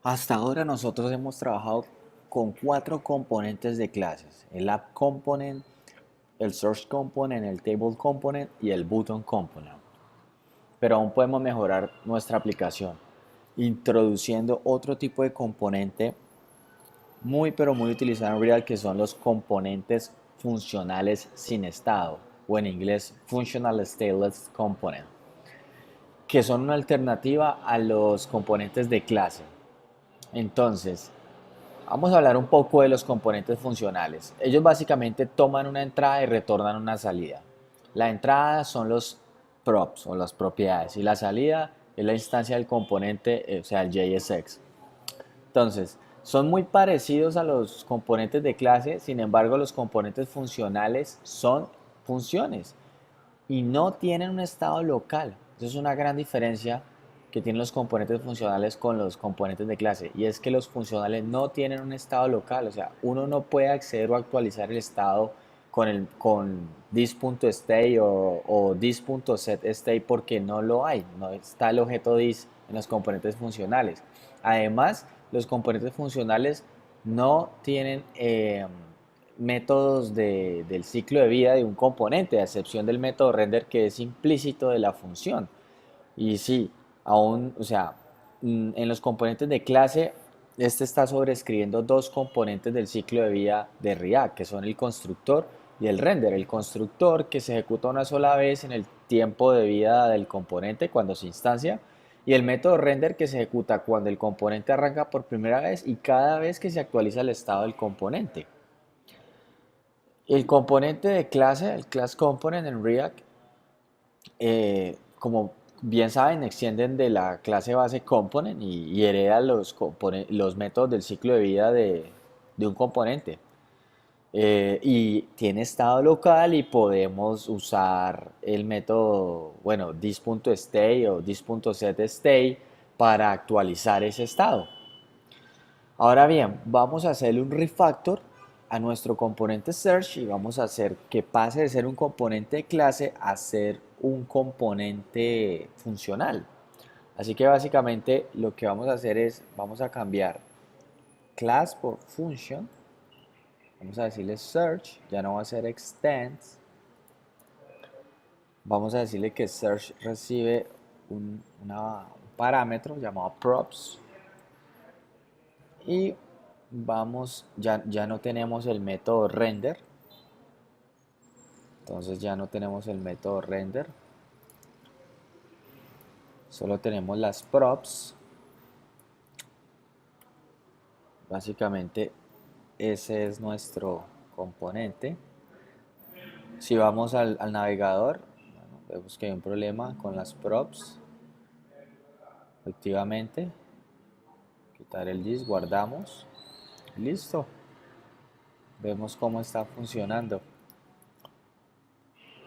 Hasta ahora nosotros hemos trabajado con cuatro componentes de clases: el App Component, el Source Component, el Table Component y el Button Component. Pero aún podemos mejorar nuestra aplicación introduciendo otro tipo de componente muy pero muy utilizado en React, que son los componentes funcionales sin estado, o en inglés Functional Stateless Component, que son una alternativa a los componentes de clase. Entonces, vamos a hablar un poco de los componentes funcionales. Ellos básicamente toman una entrada y retornan una salida. La entrada son los props o las propiedades, y la salida es la instancia del componente, o sea, el JSX. Entonces, son muy parecidos a los componentes de clase. Sin embargo, los componentes funcionales son funciones y no tienen un estado local. Eso es una gran diferencia que tienen los componentes funcionales con los componentes de clase, y es que los funcionales no tienen un estado local. O sea, uno no puede acceder o actualizar el estado con this.state o this.setState, porque no lo hay, no está el objeto this en los componentes funcionales. Además, los componentes funcionales no tienen métodos del ciclo de vida de un componente, a excepción del método render, que es implícito de la función. Y sí, aún, o sea, en los componentes de clase, este está sobreescribiendo dos componentes del ciclo de vida de React, que son el constructor y el render. El constructor, que se ejecuta una sola vez en el tiempo de vida del componente cuando se instancia, y el método render, que se ejecuta cuando el componente arranca por primera vez y cada vez que se actualiza el estado del componente. El componente de clase, el class component en React, como bien saben, extienden de la clase base component y heredan los métodos del ciclo de vida de un componente. Y tiene estado local, y podemos usar el método, bueno, this.state o this.setState para actualizar ese estado. Ahora bien, vamos a hacerle un refactor a nuestro componente search y vamos a hacer que pase de ser un componente de clase a ser un componente funcional. Así que básicamente lo que vamos a hacer es, vamos a cambiar class por function. Vamos a decirle search, ya no va a ser extends. Vamos a decirle que search recibe un parámetro llamado props. Y vamos, ya no tenemos el método render. Entonces ya no tenemos el método render. Solo tenemos las props. Básicamente ese es nuestro componente. Si vamos al navegador, bueno, vemos que hay un problema con las props. Efectivamente, quitar el this, guardamos. Listo. Vemos cómo está funcionando.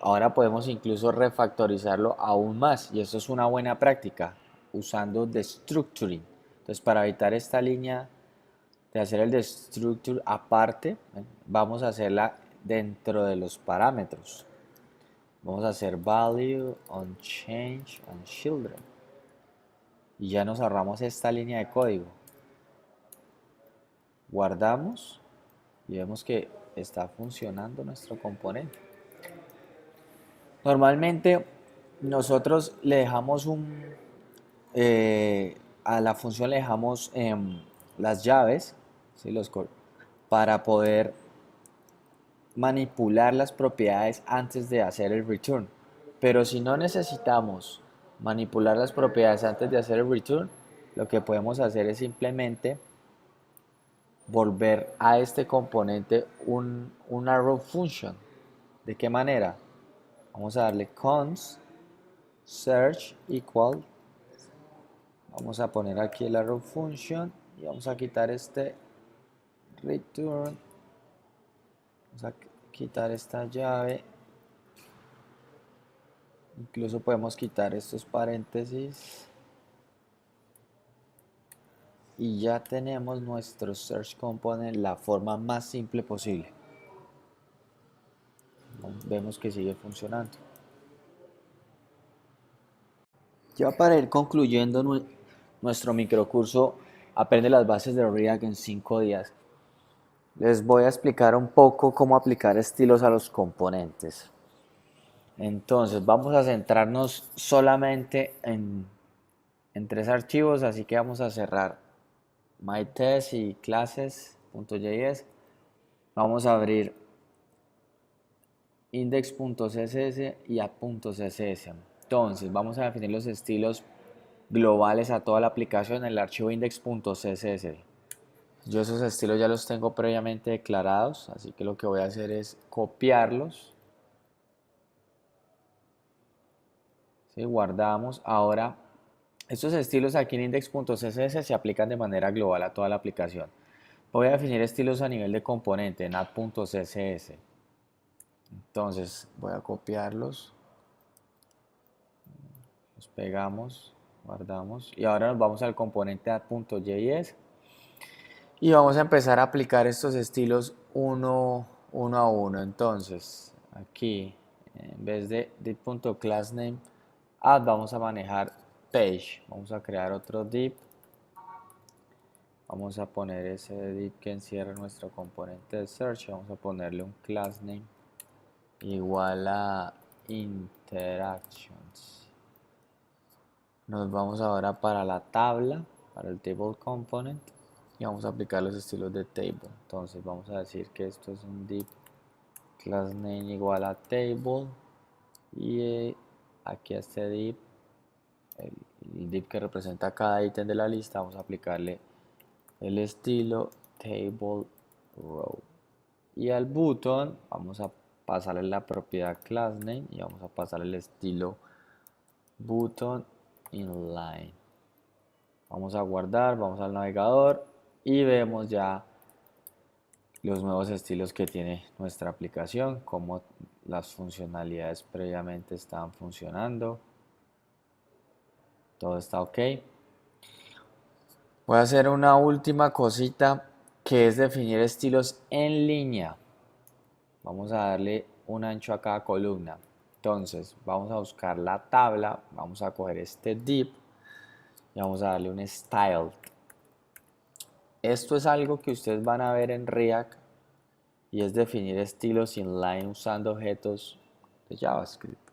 Ahora podemos incluso refactorizarlo aún más, y eso es una buena práctica, usando destructuring. Entonces, para evitar esta línea de hacer el destructure aparte, vamos a hacerla dentro de los parámetros. Vamos a hacer value on change on children, y ya nos ahorramos esta línea de código. Guardamos y vemos que está funcionando nuestro componente. Normalmente nosotros le dejamos a la función le dejamos las llaves, ¿sí? Para poder manipular las propiedades antes de hacer el return. Pero si no necesitamos manipular las propiedades antes de hacer el return, lo que podemos hacer es simplemente volver a este componente un arrow function. ¿De qué manera? Vamos a darle const search equal, vamos a poner aquí el arrow function y vamos a quitar este return, vamos a quitar esta llave, incluso podemos quitar estos paréntesis, y ya tenemos nuestro search component la forma más simple posible. Vemos que sigue funcionando. Ya para ir concluyendo nuestro microcurso, aprende las bases de React en 5 días. Les voy a explicar un poco cómo aplicar estilos a los componentes. Entonces, vamos a centrarnos solamente en 3 archivos, así que vamos a cerrar myTest y classes.js. Vamos a abrir index.css y app.css. Entonces, vamos a definir los estilos globales a toda la aplicación en el archivo index.css. Yo esos estilos ya los tengo previamente declarados, así que lo que voy a hacer es copiarlos. ¿Sí? Guardamos. Ahora, estos estilos aquí en index.css se aplican de manera global a toda la aplicación. Voy a definir estilos a nivel de componente en app.css. Entonces, voy a copiarlos. Los pegamos, guardamos. Y ahora nos vamos al componente app.js. Y vamos a empezar a aplicar estos estilos uno a uno. Entonces, aquí, en vez de div.className add, vamos a manejar page. Vamos a crear otro div. Vamos a poner ese div que encierra nuestro componente de search. Vamos a ponerle un className igual a interactions. Nos vamos ahora para la tabla, para el table component. Y vamos a aplicar los estilos de table. Entonces vamos a decir que esto es un div class name igual a table, y aquí a este div, el div que representa cada ítem de la lista, vamos a aplicarle el estilo table row. Y al button vamos a pasarle la propiedad class name y vamos a pasarle el estilo button inline. Vamos a guardar, vamos al navegador y vemos ya los nuevos estilos que tiene nuestra aplicación, cómo las funcionalidades previamente estaban funcionando. Todo está ok. Voy a hacer una última cosita, que es definir estilos en línea. Vamos a darle un ancho a cada columna. Entonces vamos a buscar la tabla, vamos a coger este div y vamos a darle un style. Esto es algo que ustedes van a ver en React, y es definir estilos inline usando objetos de JavaScript.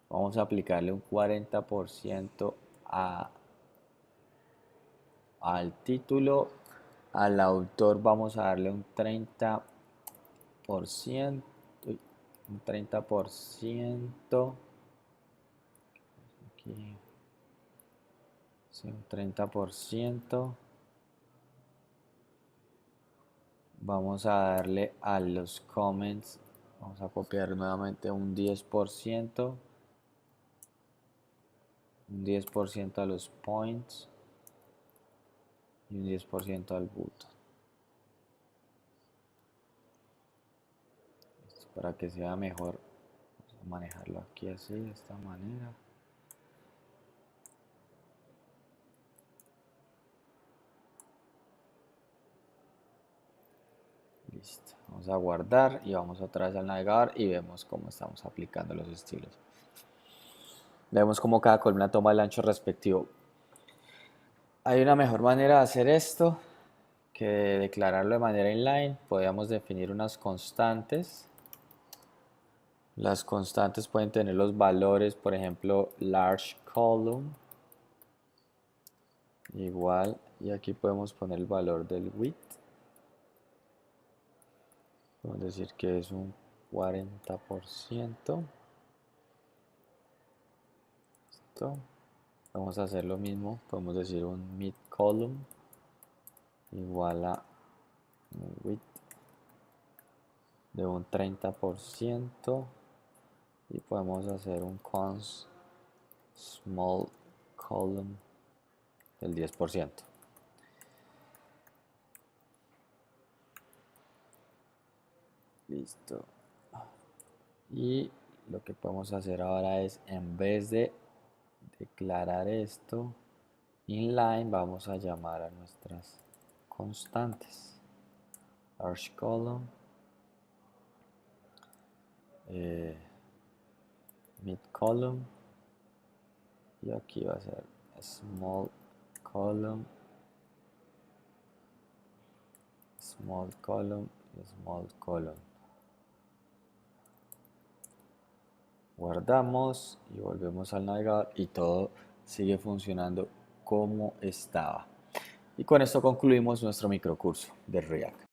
Vamos a aplicarle un 40% al título. Al autor vamos a darle un 30%. Un 30%. Aquí. Sí, un 30%. Vamos a darle a los comments. Vamos a copiar nuevamente un 10%. Un 10% a los points. Y un 10% al button. Para que sea mejor, vamos a manejarlo aquí así, de esta manera. Listo. Vamos a guardar y vamos otra vez al navegador y vemos cómo estamos aplicando los estilos. Vemos cómo cada columna toma el ancho respectivo. Hay una mejor manera de hacer esto que de declararlo de manera inline. Podríamos definir unas constantes. Las constantes pueden tener los valores, por ejemplo, large column igual, y aquí podemos poner el valor del width. Vamos a decir que es un 40%. Listo. Vamos a hacer lo mismo. Podemos decir un mid column igual a un width de un 30%. Y podemos hacer un cons small column del 10%. Listo. Y lo que podemos hacer ahora es, en vez de declarar esto inline, vamos a llamar a nuestras constantes. Large column, mid column, y aquí va a ser small column small column y small column. Guardamos y volvemos al navegador y todo sigue funcionando como estaba. Y con esto concluimos nuestro microcurso de React.